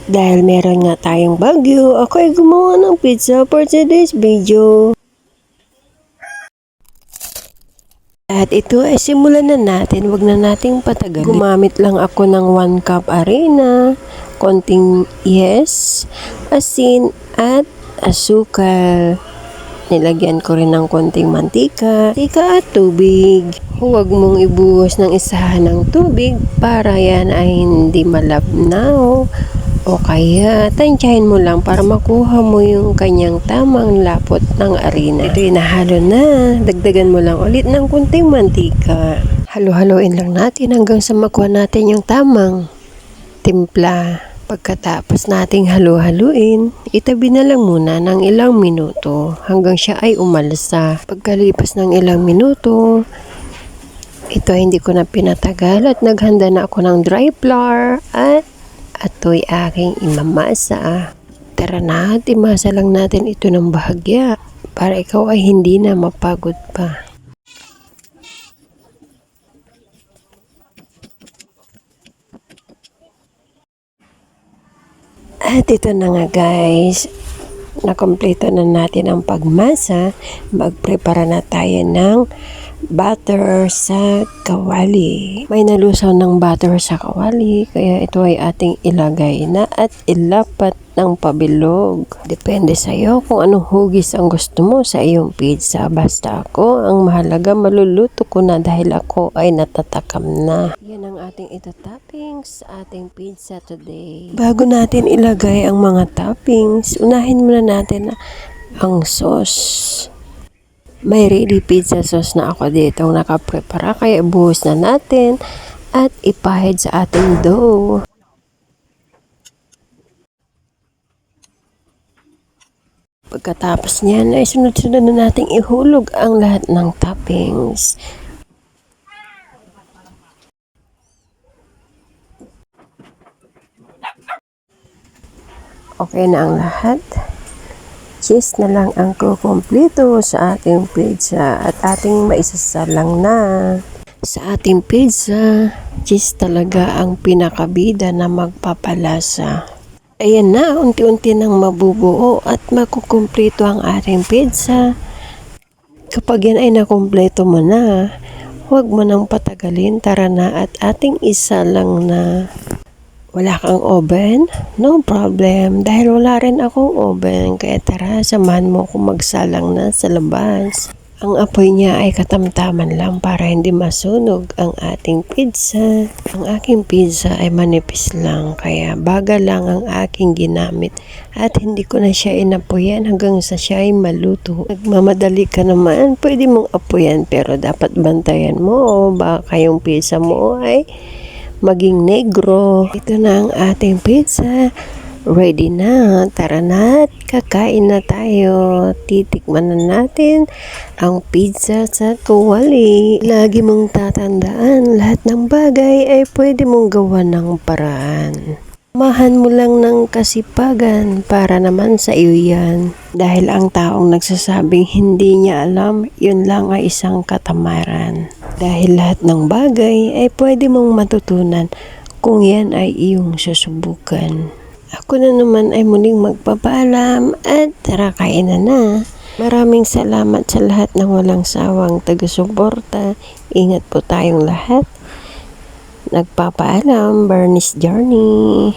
Dahil meron nga tayong bagyo, ako ay gumawa ng pizza for today's video. At ito ay simulan na natin, wag na nating patagalin. Gumamit lang ako ng 1 cup harina, konting asin at asukal. Nilagyan ko rin ng konting mantika at tubig. Huwag mong ibuhos ng isahan ng tubig para yan ay hindi malabnaw. O kaya, tansyahin mo lang para makuha mo yung kanyang tamang lapot ng harina. Ito inahalo na. Dagdagan mo lang ulit ng kunting mantika. Halo-haloin lang natin hanggang sa makuha natin yung tamang timpla. Pagkatapos nating halo-haluin, itabi na lang muna ng ilang minuto hanggang siya ay umalsa. Pagkalipas ng ilang minuto, ito ay hindi ko na pinatagal at naghanda na ako ng dry flour at ito'y aking imamasa. Tara na, imasa lang natin ito ng bahagya para ikaw ay hindi na mapagod pa. At ito na nga guys, nakompleto na natin ang pagmasa. Magprepara na tayo ng butter sa kawali. May nalusaw ng butter sa kawali, kaya ito ay ating ilagay na at ilapat ng pabilog. Depende sa iyo kung anong hugis ang gusto mo sa iyong pizza. Basta ako, ang mahalaga maluluto ko na dahil ako ay natatakam na. Yan ang ating ito-toppings sa ating pizza today. Bago natin ilagay ang mga toppings, unahin muna natin ang sauce. May ready pizza sauce na ako dito nakaprepara, kaya buhos na natin at ipahid sa ating dough. Pagkatapos niyan ay sunod-sunod na nating ihulog ang lahat ng toppings. Okay na ang lahat. Cheese na lang ang kukumpleto sa ating pizza at ating maisasalang na. Sa ating pizza, cheese talaga ang pinakabida na magpapalasa. Ayan na, unti-unti nang mabubuo at makukumpleto ang ating pizza. Kapag yan ay nakumpleto mo na, huwag mo nang patagalin, tara na at ating isalang na. Wala kang oven? No problem, dahil wala rin akong oven, kaya tara, samahan mo kung magsalang na sa labas. Ang apoy niya ay katamtaman lang para hindi masunog ang ating pizza. Ang aking pizza ay manipis lang, kaya baga lang ang aking ginamit at hindi ko na siya inapoyan hanggang sa siya ay maluto. Nagmamadali ka naman, pwede mong apoyan pero dapat bantayan mo, baka yung pizza mo ay maging negro. Ito na ang ating pizza. Ready na. Tara na at kakain na tayo. Titikman na natin ang pizza sa kawali. Lagi mong tatandaan, lahat ng bagay ay pwede mong gawa ng paraan. Mahan mo lang ng kasipagan para naman sa iyo yan. Dahil ang taong nagsasabing hindi niya alam, yun lang ay isang katamaran. Dahil lahat ng bagay ay pwede mong matutunan kung yan ay iyong susubukan. Ako na naman ay muling magpapaalam at tara kain na. Maraming salamat sa lahat ng walang sawang taga-suporta. Ingat po tayong lahat. Nagpapaalam, Bernice Journey.